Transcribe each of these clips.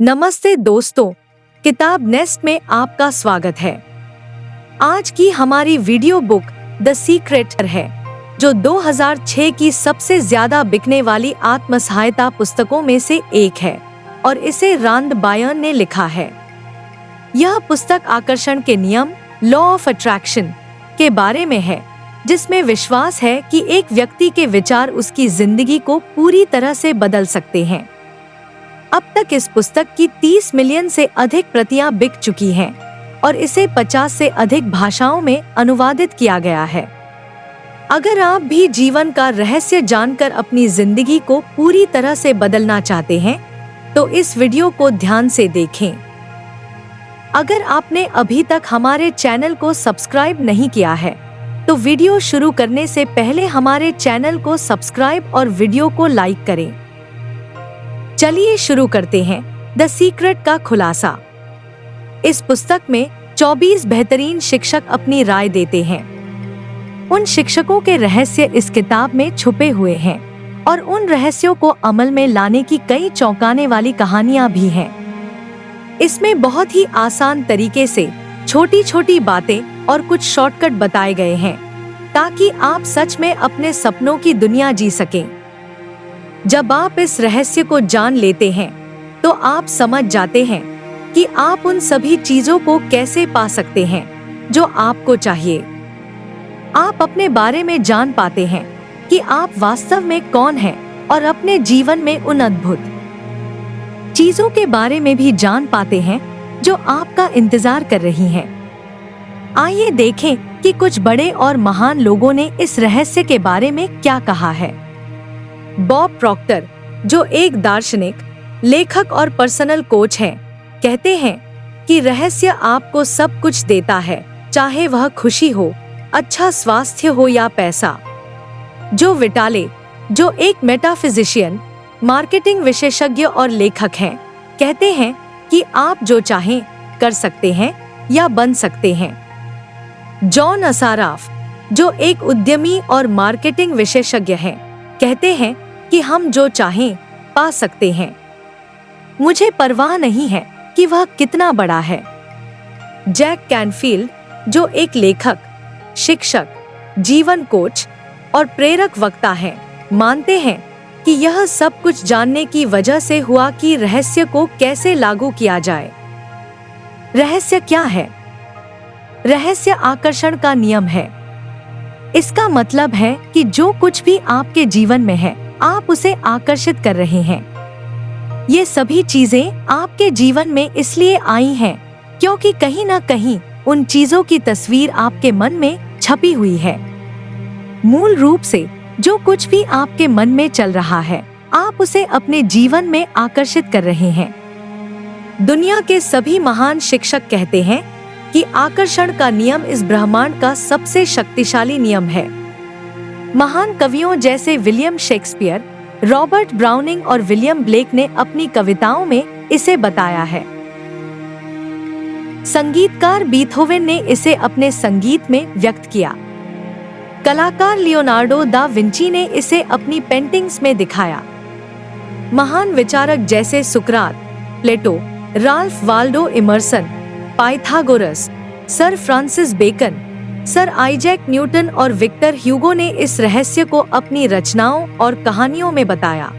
नमस्ते दोस्तों, किताब नेस्ट में आपका स्वागत है। आज की हमारी वीडियो बुक द सीक्रेट है, जो 2006 की सबसे ज्यादा बिकने वाली आत्मसहायता पुस्तकों में से एक है और इसे रांद बायर्न ने लिखा है। यह पुस्तक आकर्षण के नियम, लॉ ऑफ अट्रैक्शन के बारे में है, जिसमें विश्वास है कि एक व्यक्ति के विचार उसकी जिंदगी को पूरी तरह से बदल सकते हैं। अब तक इस पुस्तक की 30 मिलियन से अधिक प्रतियां बिक चुकी हैं और इसे 50 से अधिक भाषाओं में अनुवादित किया गया है। अगर आप भी जीवन का रहस्य जानकर अपनी जिंदगी को पूरी तरह से बदलना चाहते हैं, तो इस वीडियो को ध्यान से देखें। अगर आपने अभी तक हमारे चैनल को सब्सक्राइब नहीं किया है, तो वीडियो शुरू करने से पहले हमारे चैनल को सब्सक्राइब और वीडियो को लाइक करें। चलिए शुरू करते हैं द सीक्रेट का खुलासा। इस पुस्तक में 24 बेहतरीन शिक्षक अपनी राय देते हैं। उन शिक्षकों के रहस्य इस किताब में छुपे हुए हैं और उन रहस्यों को अमल में लाने की कई चौंकाने वाली कहानियां भी हैं। इसमें बहुत ही आसान तरीके से छोटी छोटी बातें और कुछ शॉर्टकट बताए गए हैं, ताकि आप सच में अपने सपनों की दुनिया जी सकें। जब आप इस रहस्य को जान लेते हैं, तो आप समझ जाते हैं कि आप उन सभी चीजों को कैसे पा सकते हैं जो आपको चाहिए। आप अपने बारे में जान पाते हैं कि आप वास्तव में कौन हैं और अपने जीवन में उन अद्भुत चीजों के बारे में भी जान पाते हैं जो आपका इंतजार कर रही हैं। आइए देखें कि कुछ बड़े और महान लोगों ने इस रहस्य के बारे में क्या कहा है। बॉब प्रॉक्टर, जो एक दार्शनिक, लेखक और पर्सनल कोच हैं, कहते हैं कि रहस्य आपको सब कुछ देता है, चाहे वह खुशी हो, अच्छा स्वास्थ्य हो या पैसा। जो विटाले, जो एक मेटाफिजिशियन, मार्केटिंग विशेषज्ञ और लेखक हैं, कहते हैं कि आप जो चाहें कर सकते हैं या बन सकते हैं। जॉन असाराफ, जो एक उद्यमी और मार्केटिंग विशेषज्ञ हैं, कहते हैं कि हम जो चाहें पा सकते हैं। मुझे परवाह नहीं है कि वह कितना बड़ा है। जैक कैनफील्ड, जो एक लेखक, शिक्षक, जीवन कोच और प्रेरक वक्ता हैं, मानते हैं कि यह सब कुछ जानने की वजह से हुआ कि रहस्य को कैसे लागू किया जाए। रहस्य क्या है? रहस्य आकर्षण का नियम है। इसका मतलब है कि जो कुछ भी आपके जीवन में है, आप उसे आकर्षित कर रहे हैं। ये सभी चीजें आपके जीवन में इसलिए आई हैं क्योंकि कहीं ना कहीं उन चीजों की तस्वीर आपके मन में छपी हुई है। मूल रूप से जो कुछ भी आपके मन में चल रहा है, आप उसे अपने जीवन में आकर्षित कर रहे हैं। दुनिया के सभी महान शिक्षक कहते हैं कि आकर्षण का नियम इस ब्रह्मांड का सबसे शक्तिशाली नियम है। महान कवियों जैसे विलियम शेक्सपियर, रॉबर्ट ब्राउनिंग और विलियम ब्लेक ने अपनी कविताओं में इसे बताया है। संगीतकार बीथोवेन ने इसे अपने संगीत में व्यक्त किया। कलाकार लियोनार्डो दा विंची ने इसे अपनी पेंटिंग्स में दिखाया। महान विचारक जैसे सुकरात, Plato, Ralph Waldo Emerson, Pythagoras, sir Francis Bacon, sir Isaac Newton और विक्टर ह्यूगो ने इस रहस्य को अपनी रचनाओं और कहानियों में बताया।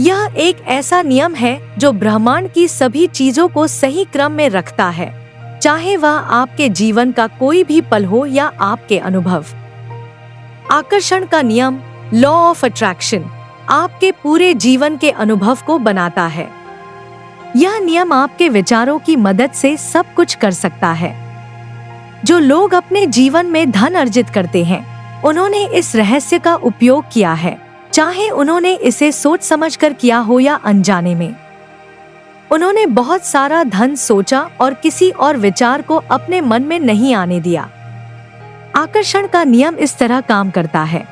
यह एक ऐसा नियम है जो ब्रह्मांड की सभी चीजों को सही क्रम में रखता है, चाहे वह आपके जीवन का कोई भी पल हो या आपके अनुभव। आकर्षण का नियम, लॉ ऑफ अट्रैक्शन, आपके पूरे जीवन के अनुभव को बनाता है। यह नियम आपके विचारों की मदद से सब कुछ कर सकता है। जो लोग अपने जीवन में धन अर्जित करते हैं, उन्होंने इस रहस्य का उपयोग किया है, चाहे उन्होंने इसे सोच समझकर किया हो या अनजाने में। उन्होंने बहुत सारा धन सोचा और किसी और विचार को अपने मन में नहीं आने दिया। आकर्षण का नियम इस तरह काम करता है।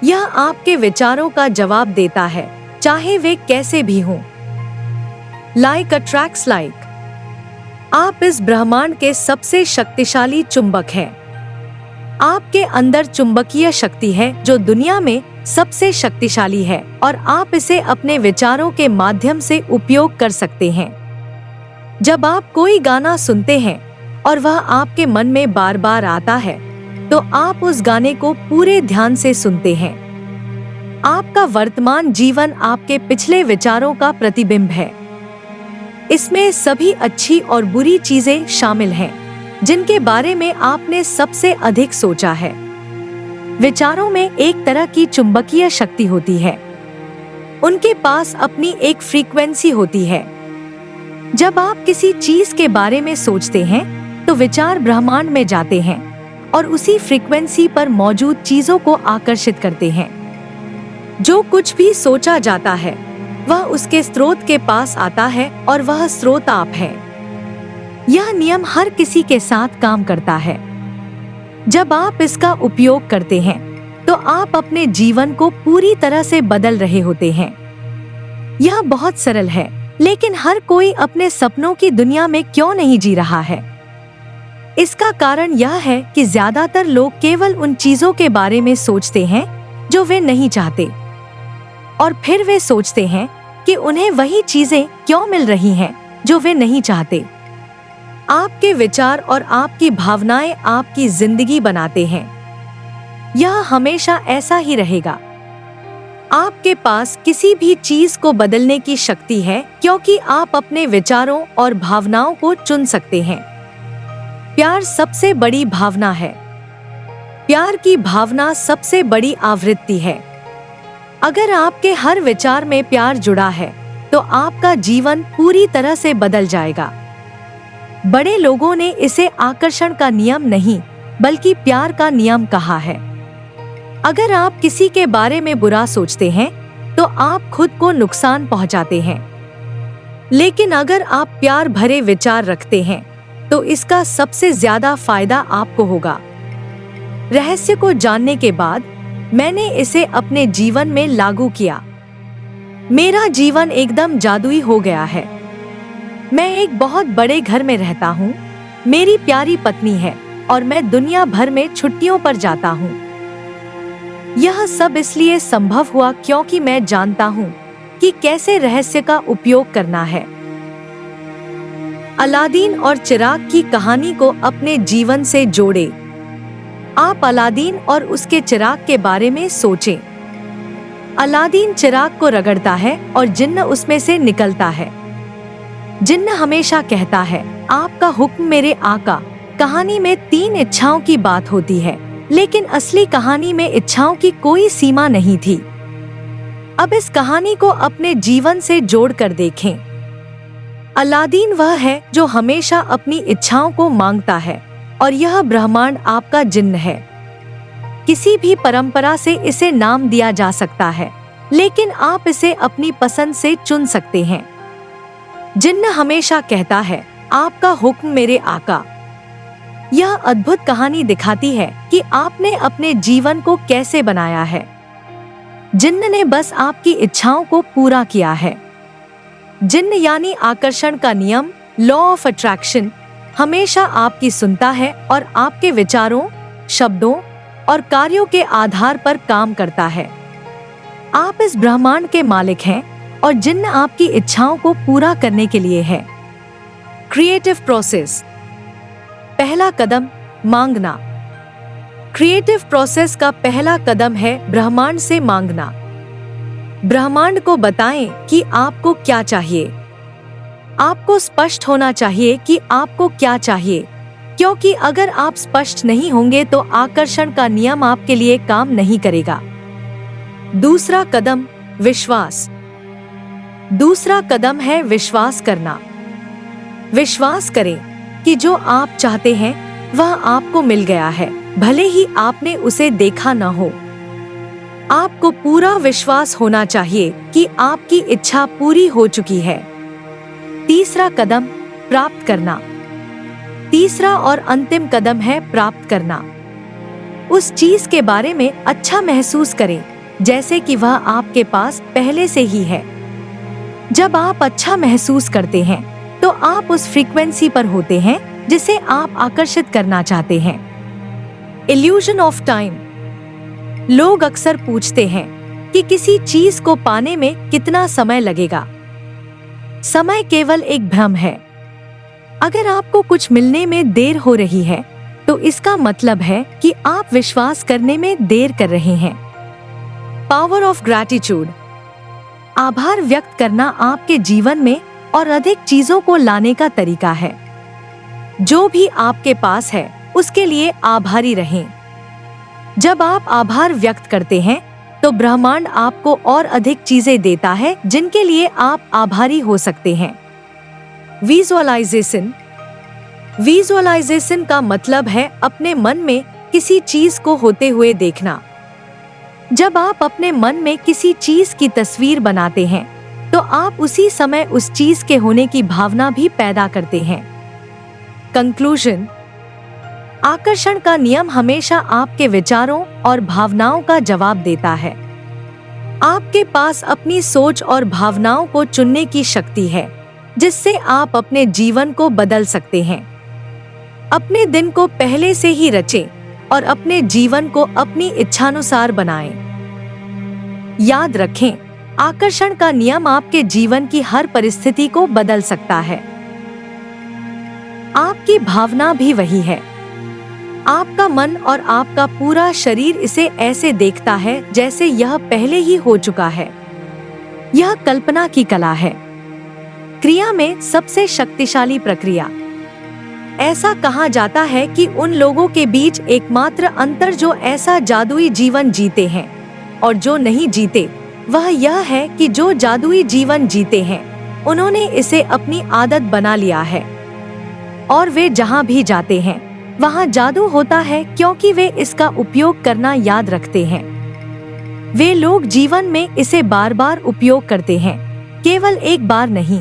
यह आपके विचारों का जवाब देता है, चाहे वे कैसे भी हों। Like attracts like. आप इस ब्रह्मांड के सबसे शक्तिशाली चुंबक हैं। आपके अंदर चुंबकीय शक्ति है जो दुनिया में सबसे शक्तिशाली है और आप इसे अपने विचारों के माध्यम से उपयोग कर सकते हैं। जब आप कोई गाना सुनते हैं और वह आपके मन में बार बार आता है, तो आप उस गाने को पूरे ध्यान से सुनते हैं। आपका वर्तमान जीवन आपके पिछले विचारों का प्रतिबिंब है। इसमें सभी अच्छी और बुरी चीजें शामिल हैं, जिनके बारे में आपने सबसे अधिक सोचा है। विचारों में एक तरह की चुंबकीय शक्ति होती है। उनके पास अपनी एक फ्रीक्वेंसी होती है। जब आप किसी चीज के बारे में सोचते हैं, तो विचार ब्रह्मांड में जाते हैं और उसी फ्रीक्वेंसी पर मौजूद चीजों को आकर्षित करते हैं। जो कुछ भी सोचा जाता है, वह उसके स्रोत के पास आता है और वह स्रोत आप है। यह नियम हर किसी के साथ काम करता है। जब आप इसका उपयोग करते हैं, तो आप अपने जीवन को पूरी तरह से बदल रहे होते हैं। यह बहुत सरल है, लेकिन हर कोई अपने सपनों की दुनिया में क्यों नहीं जी रहा है? इसका कारण यह है कि ज्यादातर लोग केवल उन चीजों के बारे में सोचते हैं जो वे नहीं चाहते, और फिर वे सोचते हैं कि उन्हें वही चीजें क्यों मिल रही हैं जो वे नहीं चाहते। आपके विचार और आपकी भावनाएं आपकी जिंदगी बनाते हैं। यह हमेशा ऐसा ही रहेगा। आपके पास किसी भी चीज को बदलने की शक्ति है, क्योंकि आप अपने विचारों और भावनाओं को चुन सकते हैं। प्यार सबसे बड़ी भावना है। प्यार की भावना सबसे बड़ी आवृत्ति है। अगर आपके हर विचार में प्यार जुड़ा है, तो आपका जीवन पूरी तरह से बदल जाएगा। बड़े लोगों ने इसे आकर्षण का नियम नहीं, बल्कि प्यार का नियम कहा है। अगर आप किसी के बारे में बुरा सोचते हैं, तो आप खुद को नुकसान पहुंचाते हैं। लेकिन अगर आप प्यार भरे विचार रखते हैं, तो इसका सबसे ज्यादा फायदा आपको होगा। रहस्य को जानने के बाद मैंने इसे अपने जीवन में लागू किया। मेरा जीवन एकदम जादुई हो गया है। मैं एक बहुत बड़े घर में रहता हूँ। मेरी प्यारी पत्नी है और मैं दुनिया भर में छुट्टियों पर जाता हूँ। यह सब इसलिए संभव हुआ क्योंकि मैं जानता हूँ कि कैसे रहस्य का उपयोग करना है। अलादीन और चिराग की कहानी को अपने जीवन से जोड़ें। आप अलादीन और उसके चिराग के बारे में सोचें। अलादीन चिराग को रगड़ता है और जिन्न उसमें से निकलता है। जिन्न हमेशा कहता है, आपका हुक्म मेरे आका। कहानी में 3 इच्छाओं की बात होती है, लेकिन असली कहानी में इच्छाओं की कोई सीमा नहीं थी। अब इस कहानी को अपने जीवन से जोड़कर देखें। अलादीन वह है जो हमेशा अपनी इच्छाओं को मांगता है, और यह ब्रह्मांड आपका जिन्न है। किसी भी परंपरा से इसे नाम दिया जा सकता है, लेकिन आप इसे अपनी पसंद से चुन सकते हैं। जिन्न हमेशा कहता है, आपका हुक्म मेरे आका। यह अद्भुत कहानी दिखाती है कि आपने अपने जीवन को कैसे बनाया है। जिन्न ने बस आपकी इच्छाओं को पूरा किया है। जिन्न यानी आकर्षण का नियम, लॉ ऑफ अट्रैक्शन, हमेशा आपकी सुनता है और आपके विचारों, शब्दों और कार्यों के आधार पर काम करता है। आप इस ब्रह्मांड के मालिक हैं और जिन्न आपकी इच्छाओं को पूरा करने के लिए है। Creative process. पहला कदम, मांगना। क्रिएटिव प्रोसेस का पहला कदम है ब्रह्मांड से मांगना। ब्रह्मांड को बताएं कि आपको क्या चाहिए। आपको स्पष्ट होना चाहिए कि आपको क्या चाहिए, क्योंकि अगर आप स्पष्ट नहीं होंगे तो आकर्षण का नियम आपके लिए काम नहीं करेगा। दूसरा कदम, विश्वास। दूसरा कदम है विश्वास करना। विश्वास करें कि जो आप चाहते हैं वह आपको मिल गया है, भले ही आपने उसे देखा न हो। आपको पूरा विश्वास होना चाहिए कि आपकी इच्छा पूरी हो चुकी है। तीसरा कदम, प्राप्त करना। तीसरा और अंतिम कदम है प्राप्त करना। उस चीज के बारे में अच्छा महसूस करें, जैसे कि वह आपके पास पहले से ही है। जब आप अच्छा महसूस करते हैं, तो आप उस फ्रीक्वेंसी पर होते हैं जिसे आप आकर्षित करना चाहते हैं। Illusion of time. लोग अक्सर पूछते हैं, कि किसी चीज को पाने में कितना समय लगेगा। समय केवल एक भ्रम है। अगर आपको कुछ मिलने में देर हो रही है तो इसका मतलब है कि आप विश्वास करने में देर कर रहे हैं। Power of gratitude. आभार व्यक्त करना आपके जीवन में और अधिक चीजों को लाने का तरीका है। जो भी आपके पास है उसके लिए आभारी रहें। जब आप आभार व्यक्त करते हैं तो ब्रह्मांड आपको और अधिक चीजें देता है जिनके लिए आप आभारी हो सकते हैं। विजुअलाइजेशन। विजुअलाइजेशन का मतलब है अपने मन में किसी चीज को होते हुए देखना। जब आप अपने मन में किसी चीज की तस्वीर बनाते हैं तो आप उसी समय उस चीज के होने की भावना भी पैदा करते हैं। कंक्लूजन। आकर्षण का नियम हमेशा आपके विचारों और भावनाओं का जवाब देता है। आपके पास अपनी सोच और भावनाओं को चुनने की शक्ति है जिससे आप अपने जीवन को बदल सकते हैं। अपने दिन को पहले से ही रचें और अपने जीवन को अपनी इच्छानुसार बनाएं। याद रखें, आकर्षण का नियम आपके जीवन की हर परिस्थिति को बदल सकता है। आपकी भावना भी वही है। आपका मन और आपका पूरा शरीर इसे ऐसे देखता है जैसे यह पहले ही हो चुका है। यह कल्पना की कला है, क्रिया में सबसे शक्तिशाली प्रक्रिया। ऐसा कहा जाता है कि उन लोगों के बीच एकमात्र अंतर जो ऐसा जादुई जीवन जीते हैं और जो नहीं जीते वह यह है कि जो जादुई जीवन जीते हैं उन्होंने इसे अपनी आदत बना लिया है और वे जहां भी जाते हैं वहां जादू होता है क्योंकि वे इसका उपयोग करना याद रखते हैं। वे लोग जीवन में इसे बार बार उपयोग करते हैं, केवल एक बार नहीं।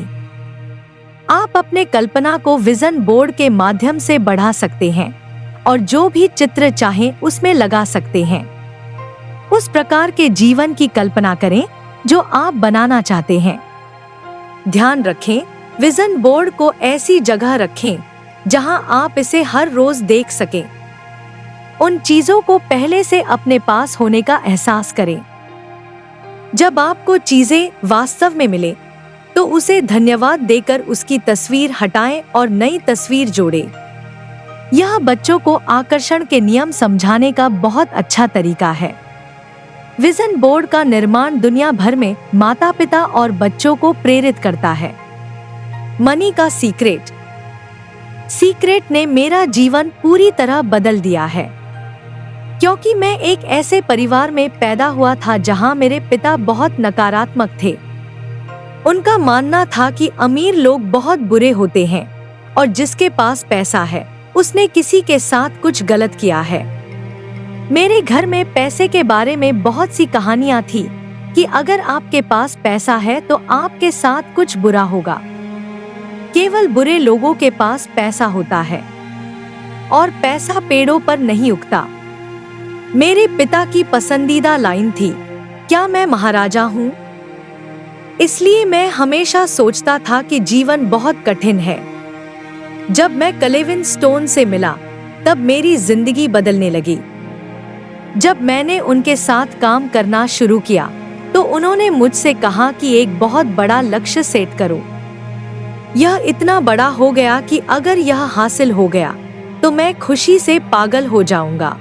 आप अपने कल्पना को विजन बोर्ड के माध्यम से बढ़ा सकते हैं और जो भी चित्र चाहें उसमें लगा सकते हैं। उस प्रकार के जीवन की कल्पना करें जो आप बनाना चाहते हैं। ध्यान रखें, विजन बोर्ड को ऐसी जगह रखें जहां आप इसे हर रोज देख सकें। उन चीजों को पहले से अपने पास होने का एहसास करें। जब आपको चीजें वास्तव में मिले तो उसे धन्यवाद देकर उसकी तस्वीर हटाएं और नई तस्वीर जोड़ें। यह बच्चों को आकर्षण के नियम समझाने का बहुत अच्छा तरीका है। विजन बोर्ड का निर्माण दुनिया भर में माता-पिता और बच्चों को प्रेरित करता है। मनी का सीक्रेट। सीक्रेट ने मेरा जीवन पूरी तरह बदल दिया है क्योंकि मैं एक ऐसे परिवार में पैदा हुआ था जहां मेरे पिता बहुत नकारात्मक थे। उनका मानना था कि अमीर लोग बहुत बुरे होते हैं और जिसके पास पैसा है उसने किसी के साथ कुछ गलत किया है। मेरे घर में पैसे के बारे में बहुत सी कहानियां थी कि अगर आपके पास पैसा है तो आपके साथ कुछ बुरा होगा। केवल बुरे लोगों के पास पैसा होता है और पैसा पेड़ों पर नहीं उगता। मेरे पिता की पसंदीदा लाइन थी, क्या मैं महाराजा हूँ? इसलिए मैं हमेशा सोचता था कि जीवन बहुत कठिन है। जब मैं क्लेवेन स्टोन से मिला तब मेरी जिंदगी बदलने लगी। जब मैंने उनके साथ काम करना शुरू किया तो उन्होंने मुझसे कहा कि एक बहुत बड़ा लक्ष्य सेट करो। यह इतना बड़ा हो गया कि अगर यह हासिल हो गया तो मैं खुशी से पागल हो जाऊंगा।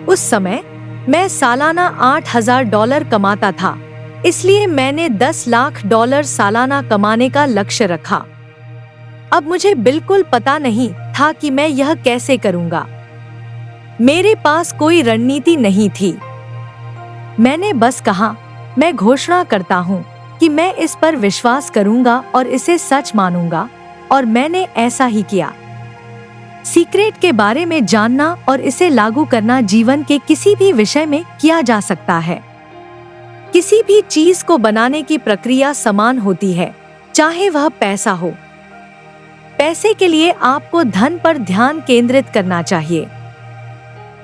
उस समय मैं सालाना $8,000 कमाता था, इसलिए मैंने $10 लाख सालाना कमाने का लक्ष्य रखा। अब मुझे बिल्कुल पता नहीं था कि मैं यह कैसे करूंगा। मेरे पास कोई रणनीति नहीं थी। मैंने बस कहा, मैं घोषणा करता हूँ कि मैं इस पर विश्वास करूंगा और इसे सच मानूंगा, और मैंने ऐसा ही किया। सीक्रेट के बारे में जानना और इसे लागू करना जीवन के किसी भी विषय में किया जा सकता है। किसी भी चीज को बनाने की प्रक्रिया समान होती है, चाहे वह पैसा हो। पैसे के लिए आपको धन पर ध्यान केंद्रित करना चाहिए।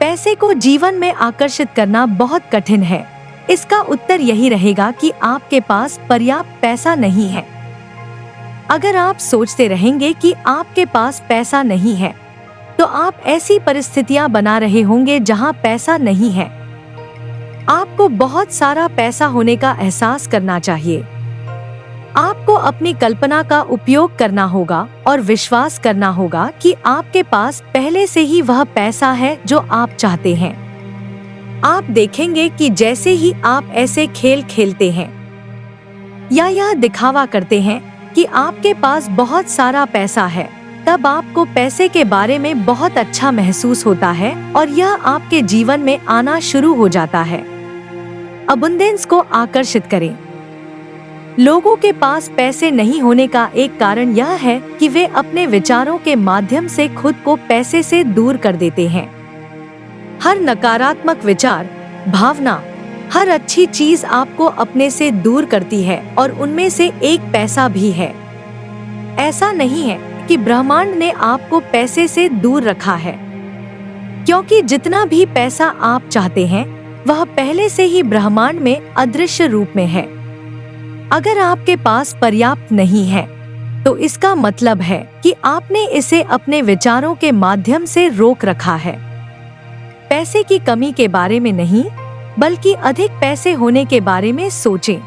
पैसे को जीवन में आकर्षित करना बहुत कठिन है। इसका उत्तर यही रहेगा कि आपके पास पर्याप्त पैसा नहीं है। अगर आप सोचते रहेंगे कि आपके पास पैसा नहीं है, तो आप ऐसी परिस्थितियां बना रहे होंगे जहां पैसा नहीं है। आपको बहुत सारा पैसा होने का एहसास करना चाहिए। आपको अपनी कल्पना का उपयोग करना होगा और विश्वास करना होगा कि आपके पास पहले से ही वह पैसा है जो आप चाहते हैं। आप देखेंगे कि जैसे ही आप ऐसे खेल खेलते हैं या यह दिखावा करते हैं कि आपके पास बहुत सारा पैसा है, तब आपको पैसे के बारे में बहुत अच्छा महसूस होता है और यह आपके जीवन में आना शुरू हो जाता है। अबंडेंस को आकर्षित करें। लोगों के पास पैसे नहीं होने का एक कारण यह है कि वे अपने विचारों के माध्यम से खुद को पैसे से दूर कर देते हैं। हर नकारात्मक विचार, भावना, हर अच्छी चीज आपको अपने से दूर करती है और उनमें से एक पैसा भी है। ऐसा नहीं है कि ब्रह्मांड ने आपको पैसे से दूर रखा है, क्योंकि जितना भी पैसा आप चाहते हैं वह पहले से ही ब्रह्मांड में अदृश्य रूप में है। अगर आपके पास पर्याप्त नहीं है तो इसका मतलब है कि आपने इसे अपने विचारों के माध्यम से रोक रखा है। पैसे की कमी के बारे में नहीं, बल्कि अधिक पैसे होने के बारे में सोचें।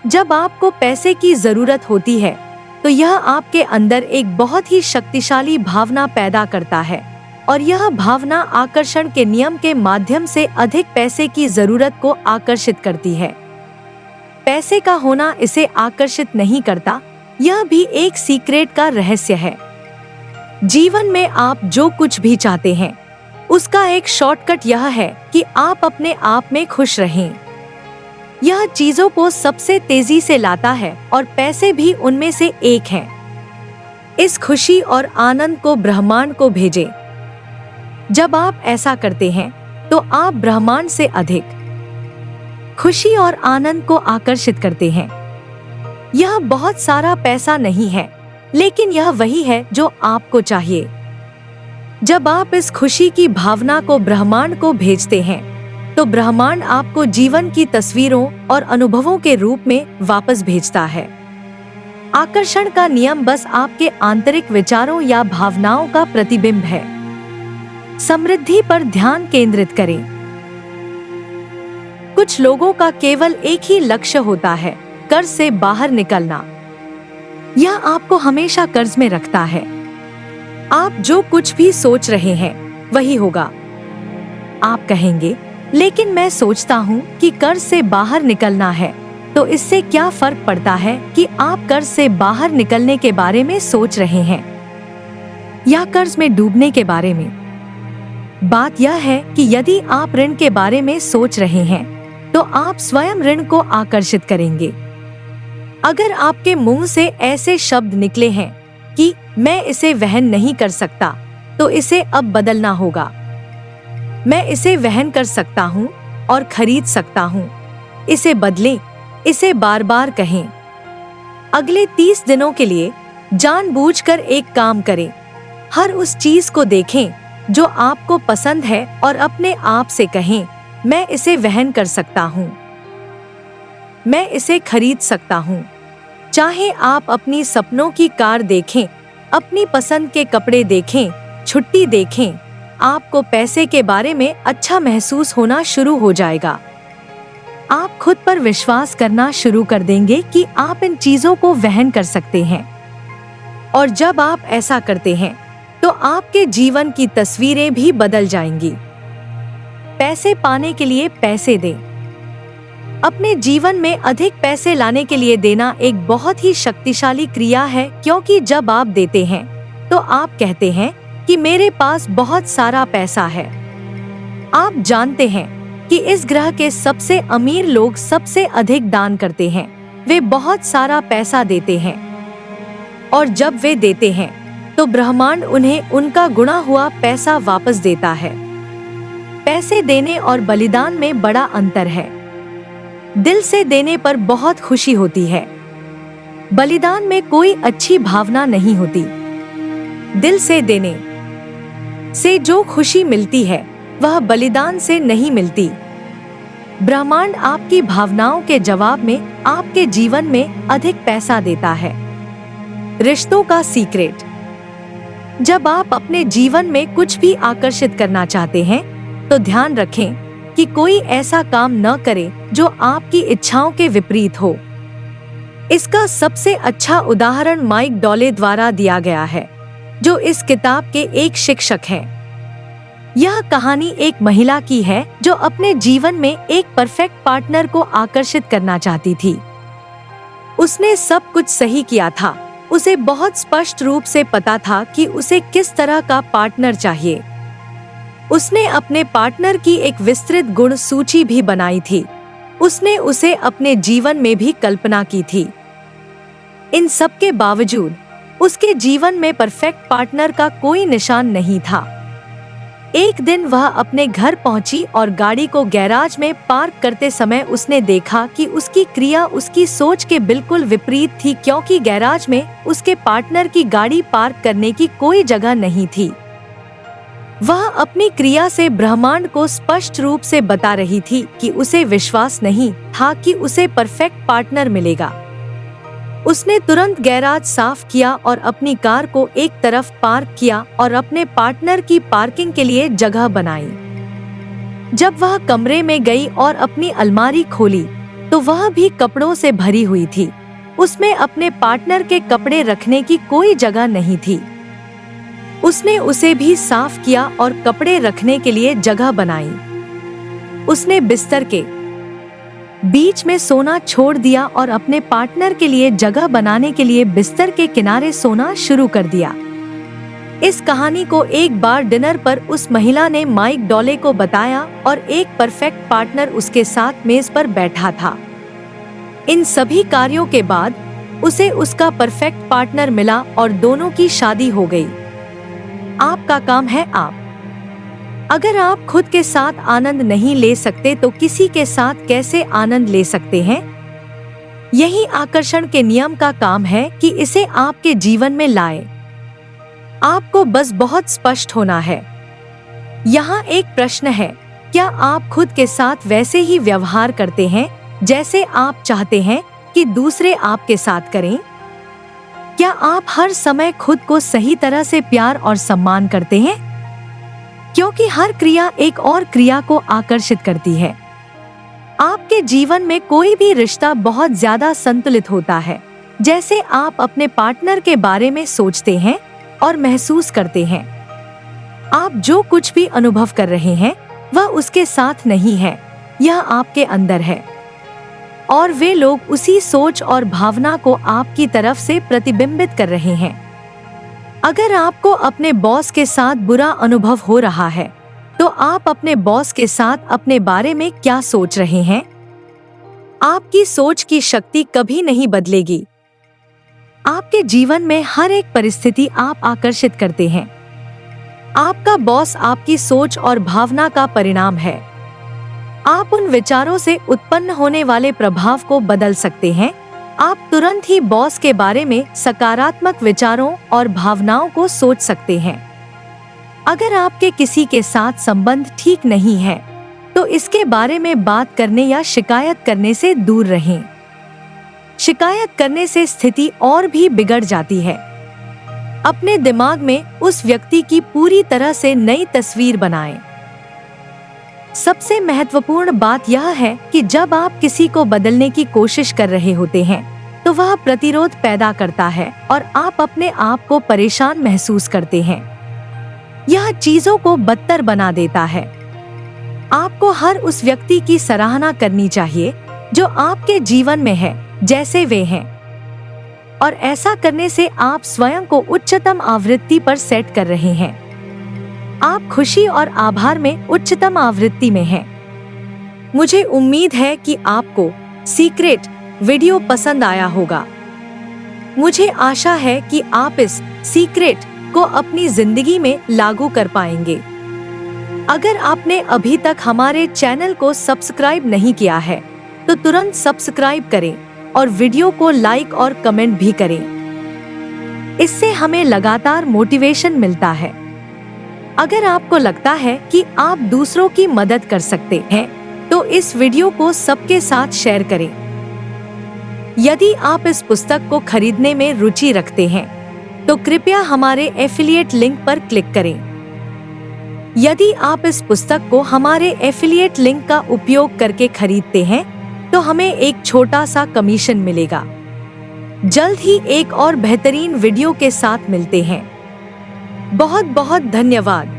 जब आपको पैसे की जरूरत होती है तो यह आपके अंदर एक बहुत ही शक्तिशाली भावना पैदा करता है और यह भावना आकर्षण के नियम के माध्यम से अधिक पैसे की जरूरत को आकर्षित करती है। पैसे का होना इसे आकर्षित नहीं करता, यह भी एक सीक्रेट का रहस्य है। जीवन में आप जो कुछ भी चाहते हैं उसका एक शॉर्टकट यह है कि आप अपने आप में खुश रहें। यह चीजों को सबसे तेजी से लाता है और पैसे भी उनमें से एक है। इस खुशी और आनंद को ब्रह्मांड को भेजें। जब आप ऐसा करते हैं तो आप ब्रह्मांड से अधिक खुशी और आनंद को आकर्षित करते हैं। यह बहुत सारा पैसा नहीं है, लेकिन यह वही है जो आपको चाहिए। जब आप इस खुशी की भावना को ब्रह्मांड को भेजते हैं तो ब्रह्मांड आपको जीवन की तस्वीरों और अनुभवों के रूप में वापस भेजता है। आकर्षण का नियम बस आपके आंतरिक विचारों या भावनाओं का प्रतिबिंब है। समृद्धि पर ध्यान केंद्रित करें। कुछ लोगों का केवल एक ही लक्ष्य होता है, कर्ज से बाहर निकलना। यह आपको हमेशा कर्ज में रखता है। आप जो कुछ भी सोच रहे हैं वही होगा। आप कहेंगे, लेकिन मैं सोचता हूँ कि कर्ज से बाहर निकलना है, तो इससे क्या फर्क पड़ता है कि आप कर्ज से बाहर निकलने के बारे में सोच रहे हैं या कर्ज में डूबने के बारे में। बात यह है कि यदि आप ऋण के बारे में सोच रहे हैं तो आप स्वयं ऋण को आकर्षित करेंगे। अगर आपके मुंह से ऐसे शब्द निकले हैं कि मैं इसे वहन नहीं कर सकता, तो इसे अब बदलना होगा। मैं इसे वहन कर सकता हूँ और खरीद सकता हूँ। इसे बदलें, इसे बार बार कहें। अगले 30 दिनों के लिए जानबूझकर एक काम करें। हर उस चीज को देखें जो आपको पसंद है और अपने आप से कहें, मैं इसे वहन कर सकता हूँ, मैं इसे खरीद सकता हूँ। चाहे आप अपनी सपनों की कार देखें, अपनी पसंद के कपड़े देखें, छुट्टी देखें, आपको पैसे के बारे में अच्छा महसूस होना शुरू हो जाएगा। आप खुद पर विश्वास करना शुरू कर देंगे कि आप इन चीजों को वहन कर सकते हैं। और जब आप ऐसा करते हैं तो आपके जीवन की तस्वीरें भी बदल जाएंगी। पैसे पाने के लिए पैसे दें। अपने जीवन में अधिक पैसे लाने के लिए देना एक बहुत ही शक्तिशाली क्रिया है, क्योंकि जब आप देते हैं तो आप कहते हैं कि मेरे पास बहुत सारा पैसा है। आप जानते हैं कि इस ग्रह के सबसे अमीर लोग सबसे अधिक दान करते हैं। वे बहुत सारा पैसा देते हैं और जब वे देते हैं तो ब्रह्मांड उन्हें उनका गुणा हुआ पैसा वापस देता है। पैसे देने और बलिदान में बड़ा अंतर है। दिल से देने पर बहुत खुशी होती है, बलिदान में कोई अच्छी भावना नहीं होती। दिल से देने से जो खुशी मिलती है वह बलिदान से नहीं मिलती। ब्रह्मांड आपकी भावनाओं के जवाब में आपके जीवन में अधिक पैसा देता है। रिश्तों का सीक्रेट। जब आप अपने जीवन में कुछ भी आकर्षित करना चाहते हैं तो ध्यान रखें कि कोई ऐसा काम न करे जो आपकी इच्छाओं के विपरीत हो। इसका सबसे अच्छा उदाहरण माइक डॉले द्वारा दिया गया है, जो इस किताब के एक शिक्षक हैं। यह कहानी एक महिला की है जो अपने जीवन में एक परफेक्ट पार्टनर को आकर्षित करना चाहती थी। उसने सब कुछ सही किया था। उसे बहुत स्पष्ट रूप से पता था कि उसे किस तरह का पार्टनर चाहिए। उसने अपने पार्टनर की एक विस्तृत गुण सूची भी बनाई थी। उसने उसे अपने जीवन में भी कल्पना की थी। इन सब के बावजूद उसके जीवन में परफेक्ट पार्टनर का कोई निशान नहीं था। एक दिन वह अपने घर पहुंची और गाड़ी को गैराज में पार्क करते समय उसने देखा कि उसकी क्रिया उसकी सोच के बिल्कुल विपरीत थी, क्योंकि गैराज में उसके पार्टनर की गाड़ी पार्क करने की कोई जगह नहीं थी। वह अपनी क्रिया से ब्रह्मांड को स्पष्ट रूप से बता रही थी कि उसे विश्वास नहीं था कि उसे परफेक्ट पार्टनर मिलेगा। उसने तुरंत गैराज साफ किया और अपनी कार को एक तरफ पार्क किया और अपने पार्टनर की पार्किंग के लिए जगह बनाई। जब वह कमरे में गई और अपनी अलमारी खोली तो वह भी कपड़ों से भरी हुई थी। उसमें अपने पार्टनर के कपड़े रखने की कोई जगह नहीं थी। उसने उसे भी साफ किया और कपड़े रखने के लिए जगह बनाई। उसने बिस्तर के बीच में सोना छोड़ दिया और अपने पार्टनर के लिए जगह बनाने के लिए बिस्तर के किनारे सोना शुरू कर दिया। इस कहानी को एक बार डिनर पर उस महिला ने माइक डॉले को बताया और एक परफेक्ट पार्टनर उसके साथ मेज पर बैठा था। इन सभी कार्यों के बाद उसे उसका परफेक्ट पार्टनर मिला और दोनों की शादी हो गई। आपका काम है आप। अगर आप खुद के साथ आनंद नहीं ले सकते तो किसी के साथ कैसे आनंद ले सकते हैं? यही आकर्षण के नियम का काम है कि इसे आपके जीवन में लाएं। आपको बस बहुत स्पष्ट होना है। यहाँ एक प्रश्न है, क्या आप खुद के साथ वैसे ही व्यवहार करते हैं जैसे आप चाहते हैं कि दूसरे आपके साथ करें? क्या आप हर समय खुद को सही तरह से प्यार और सम्मान करते हैं? क्योंकि हर क्रिया एक और क्रिया को आकर्षित करती है। आपके जीवन में कोई भी रिश्ता बहुत ज्यादा संतुलित होता है जैसे आप अपने पार्टनर के बारे में सोचते हैं और महसूस करते हैं। आप जो कुछ भी अनुभव कर रहे हैं वह उसके साथ नहीं है, यह आपके अंदर है। और वे लोग उसी सोच और भावना को आपकी तरफ से प्रतिबिंबित कर रहे हैं। अगर आपको अपने बॉस के साथ बुरा अनुभव हो रहा है तो आप अपने बॉस के साथ अपने बारे में क्या सोच रहे हैं? आपकी सोच की शक्ति कभी नहीं बदलेगी। आपके जीवन में हर एक परिस्थिति आप आकर्षित करते हैं। आपका बॉस आपकी सोच और भावना का परिणाम है। आप उन विचारों से उत्पन्न होने वाले प्रभाव को बदल सकते हैं। आप तुरंत ही बॉस के बारे में सकारात्मक विचारों और भावनाओं को सोच सकते हैं। अगर आपके किसी के साथ संबंध ठीक नहीं है तो इसके बारे में बात करने या शिकायत करने से दूर रहें। शिकायत करने से स्थिति और भी बिगड़ जाती है। अपने दिमाग में उस व्यक्ति की पूरी तरह से नई तस्वीर बनाएं। सबसे महत्वपूर्ण बात यह है कि जब आप किसी को बदलने की कोशिश कर रहे होते हैं तो वह प्रतिरोध पैदा करता है और आप अपने आप को परेशान महसूस करते हैं। यह चीजों को बदतर बना देता है। आपको हर उस व्यक्ति की सराहना करनी चाहिए जो आपके जीवन में है जैसे वे हैं, और ऐसा करने से आप स्वयं को उच्चतम आवृत्ति पर सेट कर रहे हैं। आप खुशी और आभार में उच्चतम आवृत्ति में हैं। मुझे उम्मीद है कि आपको सीक्रेट वीडियो पसंद आया होगा। मुझे आशा है कि आप इस सीक्रेट को अपनी जिंदगी में लागू कर पाएंगे। अगर आपने अभी तक हमारे चैनल को सब्सक्राइब नहीं किया है तो तुरंत सब्सक्राइब करें और वीडियो को लाइक और कमेंट भी करें। इससे हमें लगातार मोटिवेशन मिलता है। अगर आपको लगता है कि आप दूसरों की मदद कर सकते हैं तो इस वीडियो को सबके साथ शेयर करें। यदि आप इस पुस्तक को खरीदने में रुचि रखते हैं तो कृपया हमारे एफिलिएट लिंक पर क्लिक करें। यदि आप इस पुस्तक को हमारे एफिलिएट लिंक का उपयोग करके खरीदते हैं तो हमें एक छोटा सा कमीशन मिलेगा। जल्द ही एक और बेहतरीन वीडियो के साथ मिलते हैं। बहुत बहुत धन्यवाद।